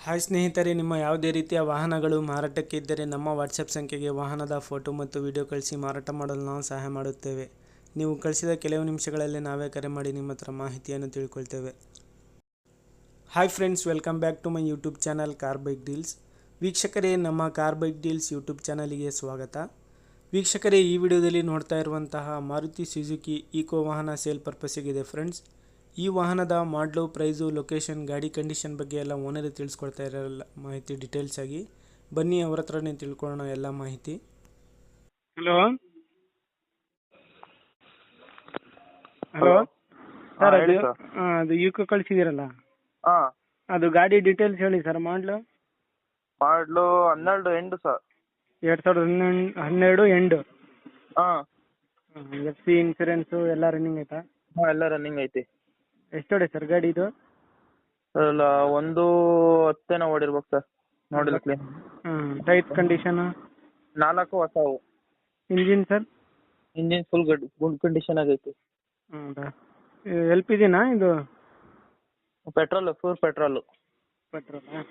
Hi ಸ್ನೇಹಿತರೆ, ನಿಮ್ಮ ಯಾವುದೇ ರೀತಿಯ ವಾಹನಗಳು ಮಾರಾಟಕ್ಕೆ ಇದ್ದರೆ ನಮ್ಮ ವಾಟ್ಸಪ್ ಸಂಖ್ಯೆಗೆ ವಾಹನದ ಫೋಟೋ ಮತ್ತು ವಿಡಿಯೋ ಕಳಿಸಿ ಮಾರಾಟ ಮಾಡಲು ನಾವು ಸಹಾಯ ಮಾಡುತ್ತೇವೆ. ನೀವು ಕಳಿಸಿದ ಕೆಲವು ನಿಮಿಷಗಳಲ್ಲಿ ನಾವೇ ಕರೆ ಮಾಡಿ ನಿಮ್ಮ ಹತ್ರ ಮಾಹಿತಿಯನ್ನು ತಿಳ್ಕೊಳ್ತೇವೆ. Hi friends, welcome back to my YouTube channel car bike deals. ವೀಕ್ಷಕರೇ, ನಮ್ಮ ಕಾರ್ ಬೈಕ್ ಡೀಲ್ಸ್ ಯೂಟ್ಯೂಬ್ ಚಾನಲಿಗೆ ಸ್ವಾಗತ. ವೀಕ್ಷಕರೇ, ಈ ವಿಡಿಯೋದಲ್ಲಿ ನೋಡ್ತಾ ಇರುವಂತಹ ಮಾರುತಿ ಸುಜುಕಿ ಈಕೋ ವಾಹನ ಸೇಲ್ ಪರ್ಪಸ್ಸಿಗಿದೆ ಫ್ರೆಂಡ್ಸ್. ಈ ವಾಹನದ ಮಾಡಲು, ಪ್ರೈಸು, ಲೊಕೇಶನ್, ಗಾಡಿ ಕಂಡೀಷನ್ ಬಗ್ಗೆ ಎಲ್ಲ ಓನರೇ ತಿಳಿಸ್ಕೊಡ್ತಾ ಇರೋಲ್ಲ ಮಾಹಿತಿ ಡೀಟೇಲ್ಸ್ ಆಗಿ. ಬನ್ನಿ ಅವ್ರ ಹತ್ರನೇ ತಿಳ್ಕೊಳ್ಳೋಣ ಎಲ್ಲ ಮಾಹಿತಿ. ಹಲೋ ಹಲೋ ಸರ್, ಅದು ಈಕೋ ಕಳಿಸಿದಿರಲ್ಲ, ಅದು ಗಾಡಿ ಡೀಟೇಲ್ಸ್ ಹೇಳಿ ಸರ್. ಮಾಡಲು 12 ಎಂಡ್ ಸರ್. 2012 ಎಂಡ್. ಹಾಂ ಎಫ್ ಸಿ ಇನ್ಸೂರೆನ್ಸು ಎಲ್ಲ ರನ್ನಿಂಗ್ ಆಯ್ತಾ? ಹಾಂ, ಎಲ್ಲ ರನ್ನಿಂಗ್ ಐತಿ. ಎಷ್ಟು ಹೊಡೆ ಸರ್ ಗಾಡಿ ಇದು? ಅಲ್ಲ, 110 ಓಡಿರ್ಬೇಕು ಸರ್. ನೋಡಿಲ್ಲ ಕ್ಲೀನ್. Tyre condition? 4 ಹೊಸವು. Engine sir? Engine full good condition ಆಗೈತಿ. ಹೌದಾ? ಎಲ್ ಪಿ ಜಿನಾ ಇದು? Petrol, full petrol. ಪೆಟ್ರೋಲಾ?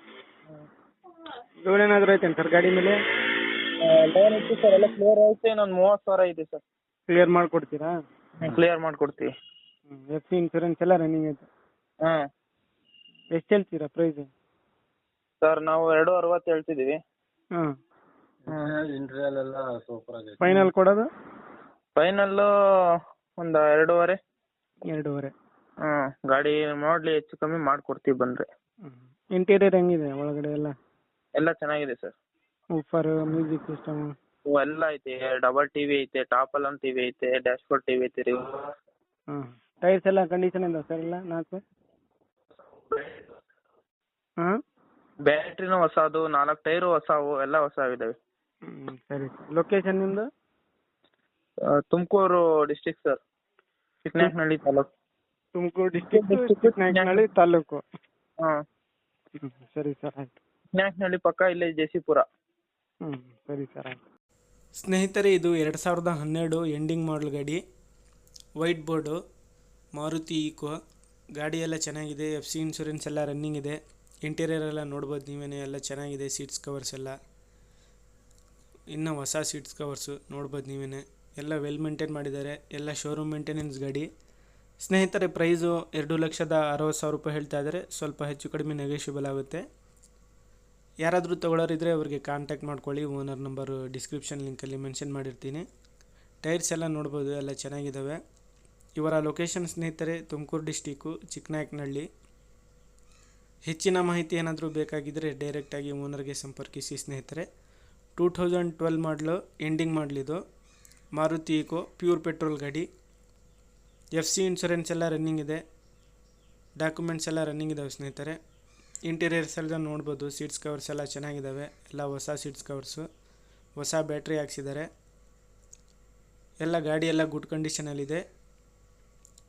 ಲೋನ್ ಏನಾದರೂ ಐತೇನು ಸರ್ ಗಾಡಿ ಮೇಲೆ? ಲೋನ್ ಐತಿ ಸರ್, ಎಲ್ಲ ಕ್ಲಿಯರ್ ಐತಿ. ಇನ್ನೊಂದು 30,000 ಐತಿ ಸರ್. ಕ್ಲಿಯರ್ ಮಾಡಿಕೊಡ್ತೀರಾ? ಕ್ಲಿಯರ್ ಮಾಡಿಕೊಡ್ತೀವಿ. ಎಫ್ ಸಿ ಇನ್ಸೂರೆನ್ಸ್ ಎಲ್ಲ ರನ್ನಿಂಗ್ ಐತೆ? ಹಾಂ. ಎಷ್ಟು ಹೇಳ್ತೀರಾ ಪ್ರೈಸು? ಸರ್, ನಾವು 260 ಹೇಳ್ತಿದ್ದೀವಿ. ಹಾಂ. ಇಂಟೀರಿಯಲ್ ಎಲ್ಲ ಸೂಪರ್ ಆಗೈತಿ. ಫೈನಲ್ ಕೊಡೋದು? ಫೈನಲ್ಲು ಒಂದು 2.5. 2.5? ಹಾಂ. ಗಾಡಿ ನೋಡ್ಲಿ, ಹೆಚ್ಚು ಕಮ್ಮಿ ಮಾಡಿಕೊಡ್ತೀವಿ ಬಂದರೆ. ಇಂಟೀರಿಯರ್ ಹೆಂಗಿದೆ ಒಳಗಡೆ ಎಲ್ಲ? ಎಲ್ಲ ಚೆನ್ನಾಗಿದೆ ಸರ್. ಊಫರ್, ಮ್ಯೂಸಿಕ್ ಸಿಸ್ಟಮ್ ಎಲ್ಲ ಐತಿ. ಡಬಲ್ ಟಿವಿ ಐತೆ, ಟಾಪ್ ಅಲನ್ ಟಿವಿ ಐತೆ, ಡ್ಯಾಶ್ ಬೋರ್ಡ್ ಟಿವಿ ಐತೆ ರೀ. ಹಾಂ. ಟೈರ್ಸ್ ಎಲ್ಲ ಕಂಡೀಷನ್ ಇದಾವೆ ಸರ್ ಎಲ್ಲ 4? ಹಾಂ. ಬ್ಯಾಟ್ರಿನೂ ಹೊಸದು, 4 ಟೈರು ಹೊಸವು, ಎಲ್ಲ ಹೊಸವಿದ್ದಾವೆ. ಸರಿ ಸರ್. ಲೊಕೇಶನ್ ನಿಮ್ಮದು? Tumakuru district sir, Chikkanayakanahalli taluk. Tumakuru district, Chikkanayakanahalli taluk. ಹಾಂ. ಸರಿ ಸರ್, ಆಯಿತು. ಚಿಕ್ಕನಾಯಕನಹಳ್ಳಿ ಪಕ್ಕ ಇಲ್ಲೇ ಜೆಸಿಪುರ. ಸರಿ ಸರ್, ಆಯಿತು. ಸ್ನೇಹಿತರೆ, ಇದು 2012 ಎಂಡಿಂಗ್ ಮಾಡಲ್ ಗಾಡಿ. White board, Maruti eco. ಗಾಡಿ ಎಲ್ಲ ಚೆನ್ನಾಗಿದೆ. ಎಫ್ ಸಿ ಇನ್ಶೂರೆನ್ಸ್ ಎಲ್ಲ ರನ್ನಿಂಗ್ ಇದೆ. ಇಂಟೀರಿಯರ್ ಎಲ್ಲ ನೋಡ್ಬೋದು ನೀವೇ, ಎಲ್ಲ ಚೆನ್ನಾಗಿದೆ. ಸೀಟ್ಸ್ ಕವರ್ಸ್ ಎಲ್ಲ ಇನ್ನು ಹೊಸ ಸೀಟ್ಸ್ ಕವರ್ಸು ನೋಡ್ಬೋದು ನೀವೇ. ಎಲ್ಲ ವೆಲ್ ಮೇಂಟೈನ್ ಮಾಡಿದ್ದಾರೆ. ಎಲ್ಲ ಶೋರೂಮ್ ಮೇಂಟೆನೆನ್ಸ್ ಗಾಡಿ. ಸ್ನೇಹಿತರೆ, ಪ್ರೈಸು 2,60,000 ರೂಪಾಯಿ ಹೇಳ್ತಾ ಇದ್ದಾರೆ. ಸ್ವಲ್ಪ ಹೆಚ್ಚು ಕಡಿಮೆ ನೆಗೋಷಿಯಬಲ್ ಆಗುತ್ತೆ. ಯಾರಾದರೂ ತೊಗೊಳೋರಿದ್ದರೆ ಅವ್ರಿಗೆ ಕಾಂಟ್ಯಾಕ್ಟ್ ಮಾಡ್ಕೊಳ್ಳಿ. ಓನರ್ ನಂಬರು ಡಿಸ್ಕ್ರಿಪ್ಷನ್ ಲಿಂಕಲ್ಲಿ ಮೆನ್ಷನ್ ಮಾಡಿರ್ತೀನಿ. ಟೈರ್ಸ್ ಎಲ್ಲ ನೋಡ್ಬೋದು, ಎಲ್ಲ ಚೆನ್ನಾಗಿದ್ದಾವೆ. ಇವರ ಲೊಕೇಶನ್ ಸ್ನೇಹಿತರೆ ತುಮಕೂರು ಡಿಸ್ಟಿಕ್ಕು, ಚಿಕ್ಕನಾಯಕನಹಳ್ಳಿ. ಹೆಚ್ಚಿನ ಮಾಹಿತಿ ಏನಾದರೂ ಬೇಕಾಗಿದ್ದರೆ ಡೈರೆಕ್ಟಾಗಿ ಓನರ್ಗೆ ಸಂಪರ್ಕಿಸಿ ಸ್ನೇಹಿತರೆ. 2012 ಮಾಡಲು, ಎಂಡಿಂಗ್ ಮಾಡಲಿದು. ಮಾರುತಿ ಈಕೋ ಪ್ಯೂರ್ ಪೆಟ್ರೋಲ್ ಗಾಡಿ. ಎಫ್ ಸಿ ಇನ್ಶೂರೆನ್ಸ್ ಎಲ್ಲ ರನ್ನಿಂಗ್ ಇದೆ. ಡಾಕ್ಯುಮೆಂಟ್ಸ್ ಎಲ್ಲ ರನ್ನಿಂಗ್ ಇದ್ದಾವೆ ಸ್ನೇಹಿತರೆ. ಇಂಟೀರಿಯರ್ಸ್ ಎಲ್ಲ ನೋಡ್ಬೋದು. ಸೀಟ್ಸ್ ಕವರ್ಸ್ ಎಲ್ಲ ಚೆನ್ನಾಗಿದ್ದಾವೆ. ಎಲ್ಲ ಹೊಸ ಸೀಟ್ಸ್ ಕವರ್ಸು, ಹೊಸ ಬ್ಯಾಟ್ರಿ ಹಾಕ್ಸಿದ್ದಾರೆ. ಎಲ್ಲ ಗಾಡಿ ಎಲ್ಲ ಗುಡ್ ಕಂಡೀಷನಲ್ಲಿದೆ.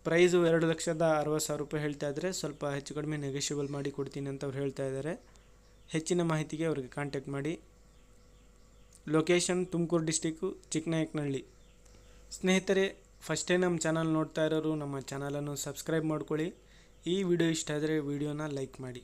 ಪ್ರೈಸು 2,60,000 ರೂಪಾಯಿ ಹೇಳ್ತಾ ಇದ್ದಾರೆ. ಸ್ವಲ್ಪ ಹೆಚ್ಚು ಕಡಿಮೆ ನೆಗೋಷಿಯಬಲ್ ಮಾಡಿ ಕೊಡ್ತೀನಿ ಅಂತ ಅವ್ರು ಹೇಳ್ತಾ ಇದ್ದಾರೆ. ಹೆಚ್ಚಿನ ಮಾಹಿತಿಗೆ ಅವ್ರಿಗೆ ಕಾಂಟ್ಯಾಕ್ಟ್ ಮಾಡಿ. Location Tumakuru district, Chikkanayakanahalli. ಸ್ನೇಹಿತರೆ, ಫಸ್ಟ್ ಟೈಮ್ ನಮ್ಮ ಚಾನಲ್ ನೋಡ್ತಾ ಇರೋರು ನಮ್ಮ ಚಾನಲನ್ನು ಸಬ್ಸ್ಕ್ರೈಬ್ ಮಾಡ್ಕೊಳ್ಳಿ. ಈ ವಿಡಿಯೋ ಇಷ್ಟ ಆದರೆ ವಿಡಿಯೋನ ಲೈಕ್ ಮಾಡಿ.